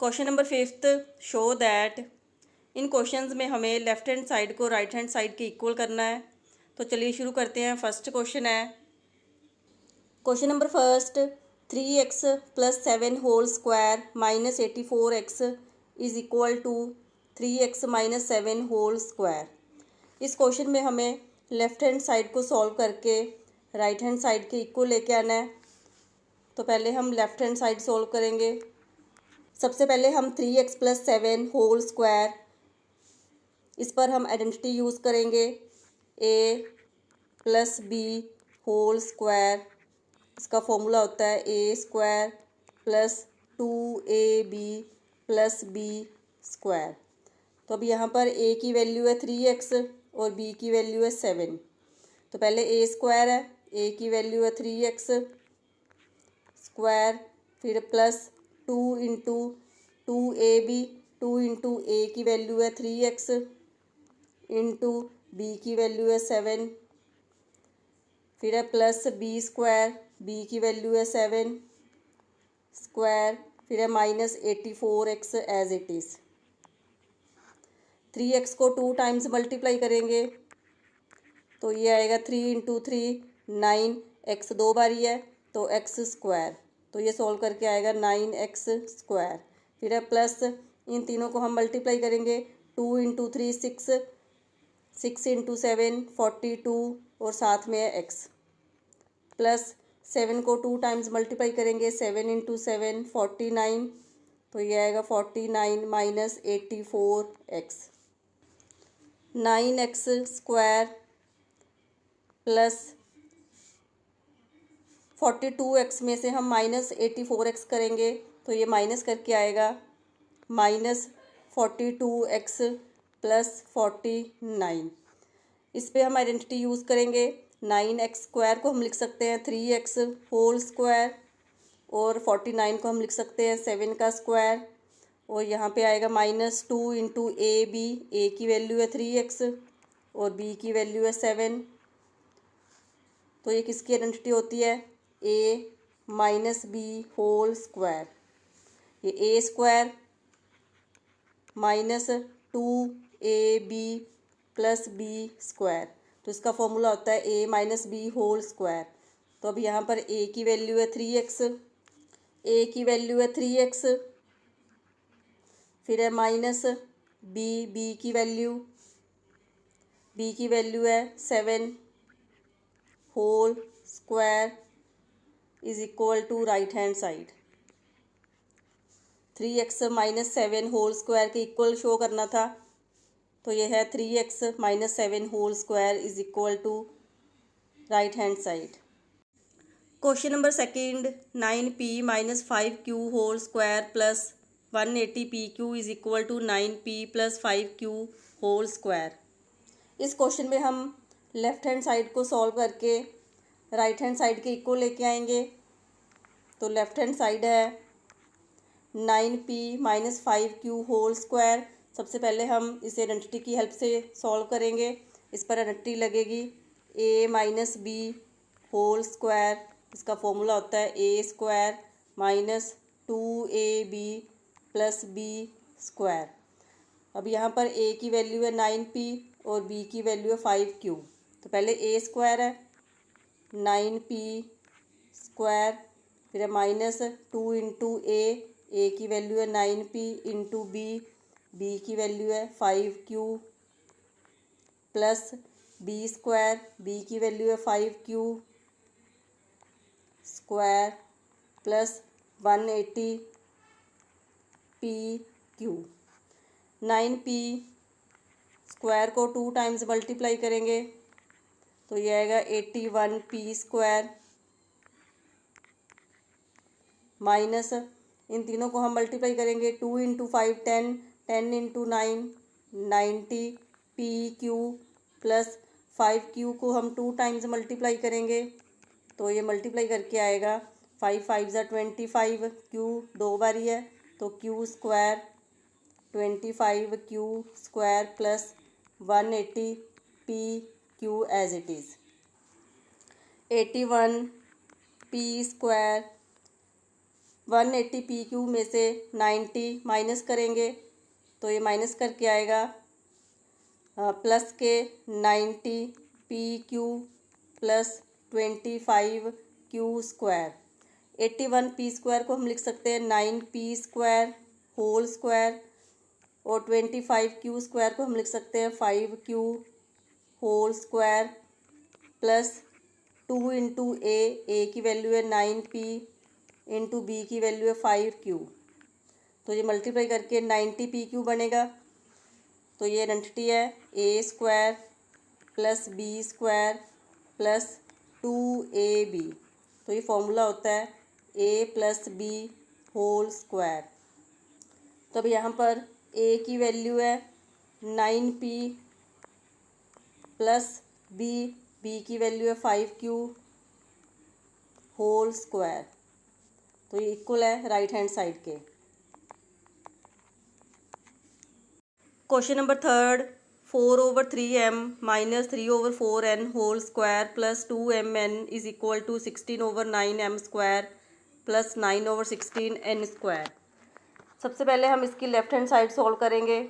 Question number 5th, show that. इन questions में हमें लेफ्ट हैंड साइड को राइट हैंड साइड के इक्वल करना है। तो चलिए शुरू करते हैं। फर्स्ट क्वेश्चन है, question number first, 3x + 7 whole square - 84x is equal to 3x - 7 whole square. इस क्वेश्चन में हमें लेफ्ट हैंड साइड को सॉल्व करके राइट हैंड साइड के इक्वल लेके आना है। तो पहले हम लेफ्ट हैंड साइड सॉल्व करेंगे। सबसे पहले हम 3x + 7 होल स्क्वायर, इस पर हम आइडेंटिटी यूज़ करेंगे। a + b होल स्क्वायर, इसका फॉर्मूला होता है a² + 2ab + b स्क्वायर। तो अब यहाँ पर a की वैल्यू है 3x और b की वैल्यू है 7। तो पहले a² है, a की वैल्यू है 3x स्क्वायर, फिर plus 2 into 2ab, 2 into a की वैल्यू है 3x इंटू b की वैल्यू है 7, फिर है प्लस b², b की वैल्यू है 7 स्क्वायर, फिर है -84x as it is. 3x को 2 टाइम्स मल्टीप्लाई करेंगे तो ये आएगा 3 इंटू 3 9, x 2 बारी है तो x स्क्वायर, तो ये सॉल्व करके आएगा 9x स्क्वायर। फिर है प्लस, इन तीनों को हम मल्टीप्लाई करेंगे, 2 इंटू 3 6, 6 इंटू 7 42 और साथ में है x, प्लस 7 को 2 टाइम्स मल्टीप्लाई करेंगे, 7 इंटू 7 49, तो ये आएगा 49 minus 84x। 9x square plus 42x में से हम -84x करेंगे तो ये माइनस करके आएगा -42x + 49। इस पे हम आइडेंटिटी यूज़ करेंगे। 9x स्क्वायर को हम लिख सकते हैं 3x होल स्क्वायर और 49 को हम लिख सकते हैं 7 का स्क्वायर, और यहाँ पे आएगा -2 इंटू ab, a की वैल्यू है 3x और b की वैल्यू है 7। तो ये किसकी आइडेंटिटी होती है, a - b होल स्क्वायर। ये a² -2ab + b स्क्वायर, तो इसका फॉर्मूला होता है a - b होल स्क्वायर। तो अब यहाँ पर a की वैल्यू है 3x, a की वैल्यू है 3x, फिर है माइनस b की वैल्यू है 7 whole square is equal to right hand side. 3x - 7 whole square के इक्वल शो करना था, तो ये है 3x - 7 whole square is equal to right hand side. Question number second, 9p - 5q whole square plus 180pq is equal to 9p + 5q whole square. इस question में हम left hand side को solve करके राइट हैंड साइड के equal लेके आएंगे। तो left hand side है 9p - 5q होल स्क्वायर। सबसे पहले हम इसे आइडेंटिटी की हेल्प से सॉल्व करेंगे। इस पर आइडेंटिटी लगेगी a - b होल स्क्वायर, इसका फॉर्मूला होता है a² - 2ab + b स्क्वायर। अब यहाँ पर a की वैल्यू है 9p और b की वैल्यू है 5q। तो पहले a² है 9p स्क्वायर, फिर है -2 इंटू a की वैल्यू है 9p इंटू b की वैल्यू है 5q प्लस b², b की वैल्यू है 5q square plus 180pq। 9p square को 2 टाइम्स मल्टीप्लाई करेंगे तो ये आएगा 81p स्क्वायर, माइनस, इन तीनों को हम मल्टीप्लाई करेंगे, 2 into 5 10, 10 into 9 90pq plus 5q को हम 2 टाइम्स मल्टीप्लाई करेंगे तो ये मल्टीप्लाई करके आएगा 5 5 ज़ा 25, q 2 बारी है तो q square 25q square plus 180pq as it is. 81p square 180 P Q में से 90 माइनस करेंगे तो ये माइनस करके आएगा प्लस के 90 P Q plus 25 Q square. 81 P square को हम लिख सकते हैं 9 पी स्क्वायर होल स्क्वायर, और 25 क्यू स्क्वायर को हम लिख सकते हैं 5 q whole square, plus 2 into ए की वैल्यू है 9 पी इंटू बी की वैल्यू है 5 क्यू। तो ये मल्टीप्लाई करके 90 पी क्यू बनेगा। तो ये आइडेंटिटी है a square plus B square plus 2ab। तो ये फॉर्मूला होता है a plus b whole square. तो अब यहाँ पर ए की वैल्यू है 9p प्लस बी की वैल्यू है 5q होल स्क्वायर। तो ये इक्वल है राइट हैंड साइड के। Question number 3, 4/3m minus 3/4n whole square plus 2mn is equal to 16/9m square plus 9/16n square. सबसे पहले हम इसकी लेफ्ट हैंड साइड सॉल्व करेंगे।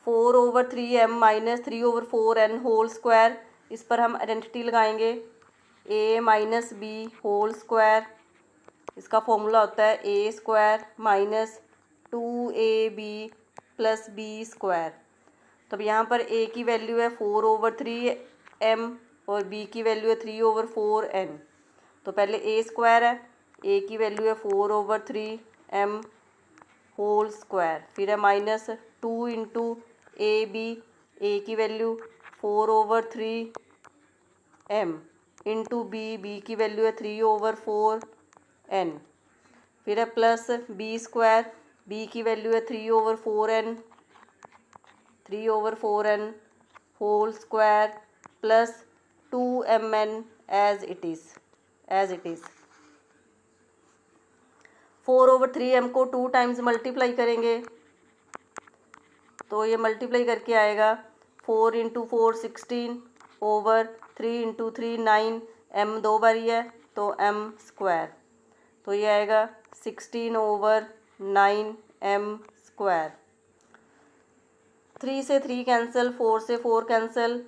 4/3m minus 3/4n whole square, इस पर हम आइडेंटिटी लगाएंगे a minus B whole square. इसका फॉर्मूला होता है a square minus 2ab plus B square. तो अब यहाँ पर a की वैल्यू है 4/3m और b की वैल्यू है 3/4n। तो पहले a स्क्वायर है, a की वैल्यू है 4/3m होल स्क्वायर, फिर है माइनस 2 इंटू ए की वैल्यू 4/3m इंटू बी की वैल्यू है 3/4n, फिर है प्लस बी स्क्वायर, बी की वैल्यू है 3/4n whole square plus 2mn as it is 4/3m को 2 टाइम्स मल्टीप्लाई करेंगे तो ये मल्टीप्लाई करके आएगा 4 इंटू 4 16 ओवर 3 इंटू 3 9, m 2 बारी है तो m स्क्वायर। तो ये आएगा 16/9m स्क्वायर। 3 से 3 कैंसिल, 4 से 4 कैंसिल,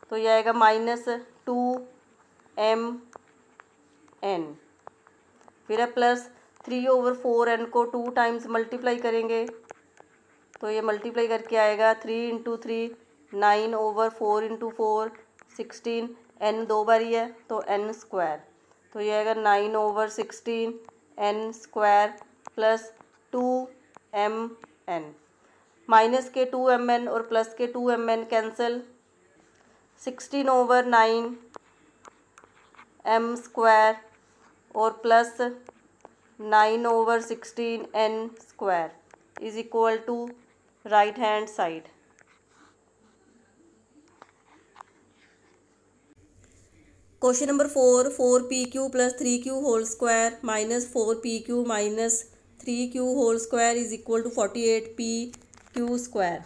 तो ये आएगा माइनस 2mn, फिर है प्लस 3/4n को 2 टाइम्स मल्टीप्लाई करेंगे तो ये मल्टीप्लाई करके आएगा 3 इंटू 3 9/4 इंटू 4 16, n 2 बारी है तो n स्क्वायर। तो ये आएगा 9/16 n square plus 2mn। Minus के 2mn और प्लस के 2mn कैंसिल, 16/9 m स्क्वायर और plus 9/16 n square is equal to right hand side. Question number 4, 4pq plus 3q whole square minus 4pq minus 3q whole square is equal to 48pq square.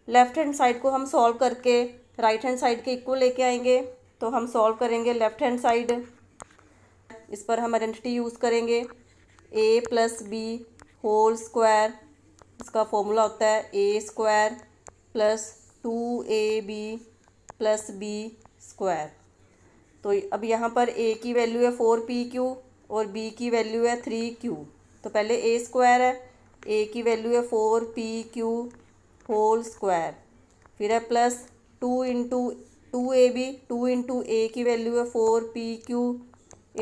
Left hand side को हम solve करके right hand side के equal लेके आएंगे। तो हम solve करेंगे left hand side, इस पर हम आइडेंटिटी यूज़ करेंगे a plus b whole square. इसका फॉर्मूला होता है a square plus 2ab plus B square. तो अब यहाँ पर a की वैल्यू है 4pq और b की वैल्यू है 3q। तो पहले a स्क्वायर है, a की वैल्यू है 4pq होल स्क्वायर, फिर है plus 2 into 2ab, 2 into a की वैल्यू है 4pq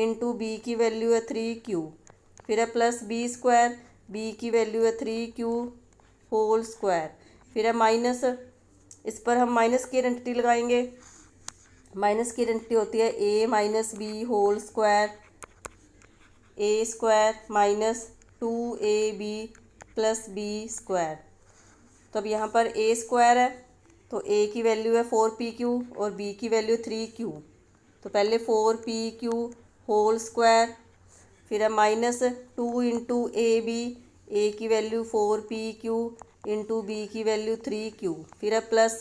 इंटू b की वैल्यू है 3q, फिर है प्लस बी स्क्वायर, b की वैल्यू है 3q होल स्क्वायर, फिर है माइनस, इस पर हम माइनस की आइडेंटिटी लगाएंगे। माइनस की आइडेंटिटी होती है a minus B whole square, a square minus 2ab plus B square. तो अब यहाँ पर a स्क्वायर है तो a की वैल्यू है 4pq और b की वैल्यू 3q। तो पहले 4pq होल स्क्वायर, फिर है माइनस 2 इंटू ab, a की वैल्यू 4pq इंटू b की वैल्यू 3q, फिर है प्लस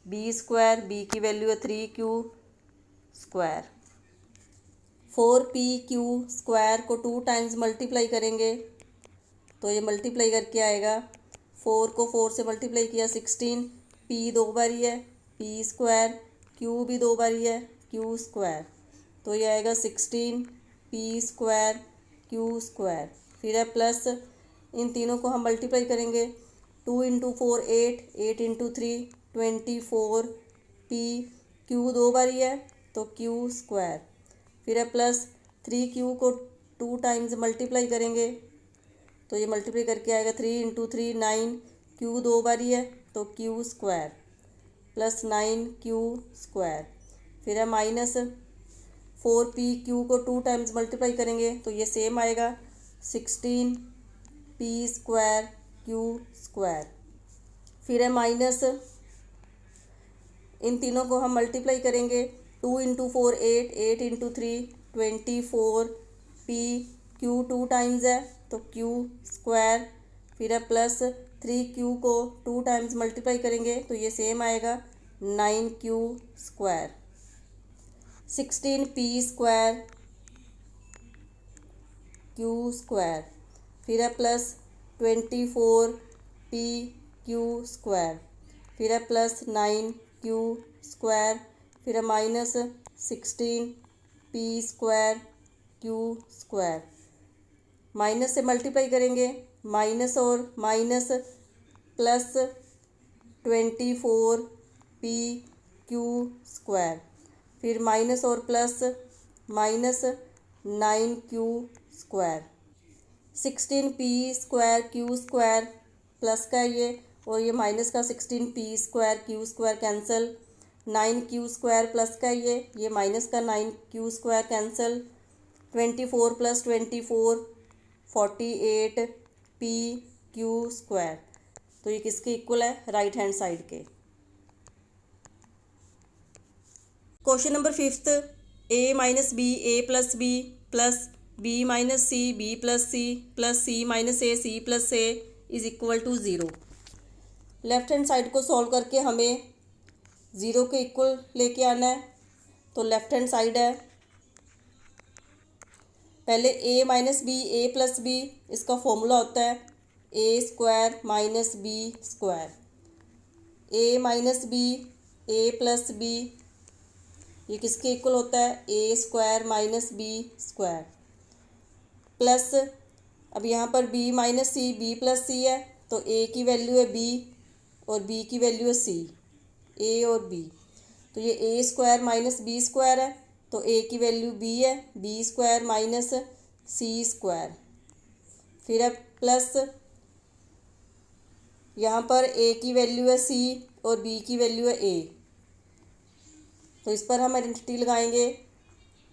b स्क्वायर, b की वैल्यू है 3q स्क्वायर, 4pq² को 2 टाइम्स मल्टीप्लाई करेंगे तो ये मल्टीप्लाई करके आएगा, 4 को 4 से मल्टीप्लाई किया 16, p 2 बारी है p², q भी 2 बारी है q², तो ये आएगा 16 p² q²। फिर है प्लस, इन तीनों को हम मल्टीप्लाई करेंगे, 2 × 4 8, 8 × 3 24, p q 2 बारी है तो q²। फिर है प्लस 3q को 2 टाइम्स मल्टीप्लाई करेंगे तो ये मल्टीप्लाई करके आएगा, 3 × 3 9, q 2 बारी है तो q² प्लस 9q²। फिर है माइनस 4pq को 2 टाइम्स मल्टीप्लाई करेंगे तो ये सेम आएगा, 16 p² q²। फिर है माइनस, इन तीनों को हम मल्टीप्लाई करेंगे, 2 × 4 8, 8 × 3 24, p q 2 टाइम्स है तो q²। फिर है प्लस 3q को 2 टाइम्स मल्टीप्लाई करेंगे तो ये सेम आएगा, 9q²। 16 p² q²। फिर है प्लस 24 p q²। फिर है प्लस 9q²। फिर है माइनस 16 p² q²। माइनस से मल्टीप्लाई करेंगे, माइनस और माइनस प्लस 24 p q²। फिर माइनस और plus minus 9q²। 16 p² q² plus का ये और ये माइनस का 16 p² q² cancel, 9q² plus का ये माइनस का 9q² कैंसिल, 24 + 24 48 p q²। तो ये किसके इक्वल है, राइट हैंड साइड के। Question number 5, a - b a + b plus b - c b + c plus c - a c + a is equal to 0। Left hand side को solve करके हमें 0 के equal लेके आना है। तो लेफ्ट हैंड साइड है, पहले a - b a + b, इसका फॉर्मूला होता है a² - b²। a - b a + b ये किसके इक्वल होता है, a² - b²। प्लस अब यहाँ पर b - c b + c है तो a की वैल्यू है b और b की वैल्यू है c, a और b। तो ये a² - b² है तो a की वैल्यू b है, b² - c²। फिर है प्लस, यहाँ पर a की वैल्यू है c और b की वैल्यू है a, तो इस पर हम आइडेंटिटी लगाएंगे,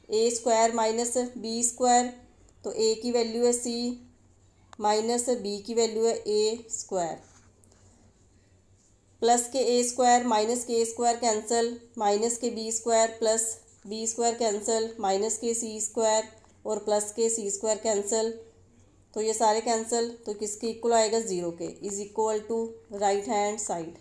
a² - b², तो a की वैल्यू है c माइनस b की वैल्यू है a²। प्लस के a² माइनस के a² कैंसिल, माइनस के b² plus b² cancel, minus के c² और प्लस के c² कैंसिल, तो ये सारे कैंसिल, तो किसके इक्वल आएगा, 0 के, is equal to right hand side.